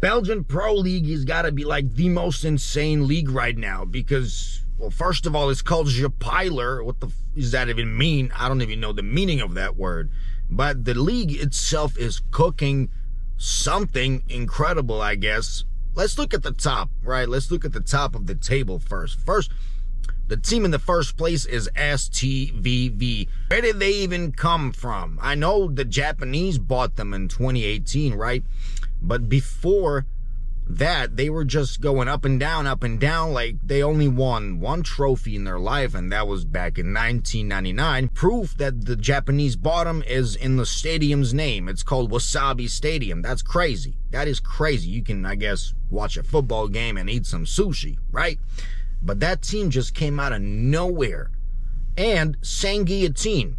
Belgian Pro League has got to be like the most insane league right now because, well, first of all, it's called Jupiler. What the does that even mean? I don't even know the meaning of that word. But the league itself is cooking something incredible, I guess. Let's look at the top, right? Let's look at the top of the table first. First, the team in the first place is STVV. Where did they even come from? I know the Japanese bought them in 2018, right? But before that, they were just going up and down, like they only won one trophy in their life, and that was back in 1999. Proof that the Japanese bought them is in the stadium's name. It's called Wasabi Stadium. That's crazy. That is crazy. You can, I guess, watch a football game and eat some sushi, right? But that team just came out of nowhere. And Saint-Guillotine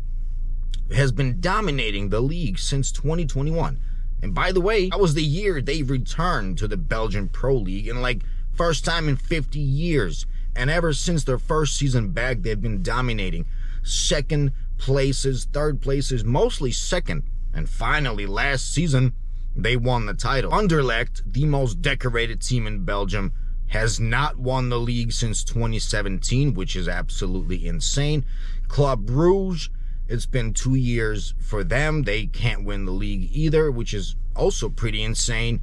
has been dominating the league since 2021. And by the way, that was the year they returned to the Belgian Pro League, and like first time in 50 years. And ever since their first season back, they've been dominating. Second places, third places, mostly second. And finally, last season, they won the title. Anderlecht, the most decorated team in Belgium, has not won the league since 2017, which is absolutely insane. Club Brugge, it's been 2 years for them. They can't win the league either, which is also pretty insane.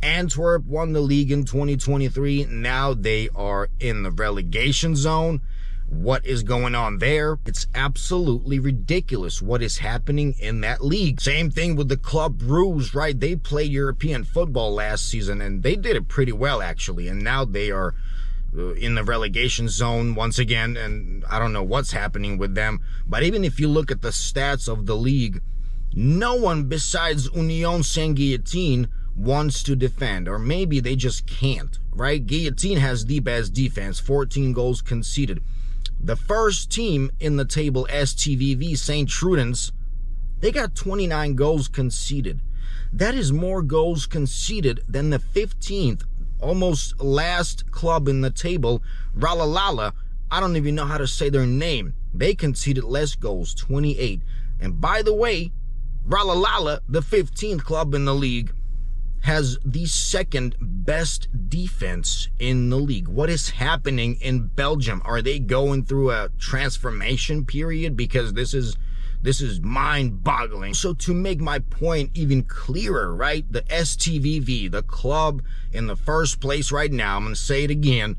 Antwerp won the league in 2023. Now they are in the relegation zone. What is going on there? It's absolutely ridiculous what is happening in that league. Same thing with the Club Brugge, right? They played European football last season, and they did it pretty well, actually. And now they are in the relegation zone once again, and I don't know what's happening with them. But even if you look at the stats of the league, no one besides Union Saint-Guillotine wants to defend, or maybe they just can't, right? Guillotine has the best defense, 14 goals conceded. The first team in the table, STVV, St. Trudens, they got 29 goals conceded. That is more goals conceded than the 15th, almost last club in the table, Ralalala. I don't even know how to say their name. They conceded less goals, 28. And by the way, Ralalala, the 15th club in the league, has the second best defense in the league. What is happening in Belgium? Are they going through a transformation period? Because this is mind-boggling. So to make my point even clearer, right? The STVV, the club in the first place right now, I'm going to say it again,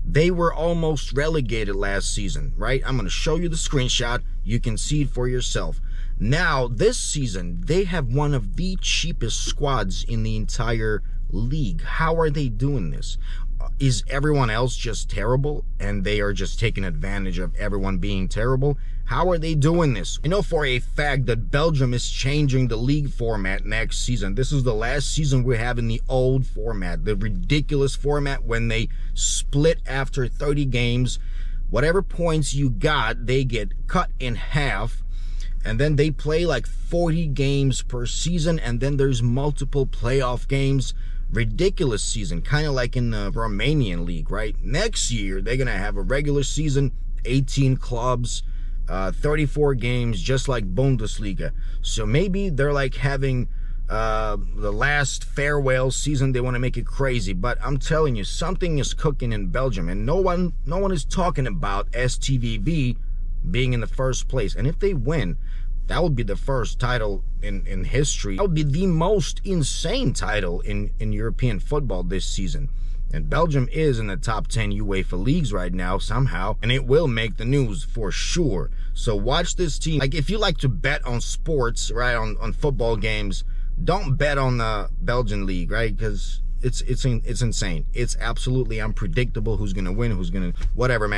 they were almost relegated last season, right? I'm going to show you the screenshot. You can see it for yourself. Now, this season, they have one of the cheapest squads in the entire league. How are they doing this? Is everyone else just terrible and they are just taking advantage of everyone being terrible? How are they doing this? I know for a fact that Belgium is changing the league format next season. This is the last season we have in the old format, the ridiculous format when they split after 30 games. Whatever points you got, they get cut in half. And then they play like 40 games per season, and then there's multiple playoff games. Ridiculous season, kind of like in the Romanian league, right? Next year, they're going to have a regular season, 18 clubs, 34 games, just like Bundesliga. So maybe they're like having the last farewell season. They want to make it crazy. But I'm telling you, something is cooking in Belgium, and no one is talking about STVV being in the first place. And if they win, that would be the first title in history. That would be the most insane title in European football this season. And Belgium is in the top 10 UEFA leagues right now somehow, and it will make the news for sure. So watch this team. Like, if you like to bet on sports, right, on football games, don't bet on the Belgian league, right? Because it's insane. It's absolutely unpredictable who's going to win, who's going to whatever, man.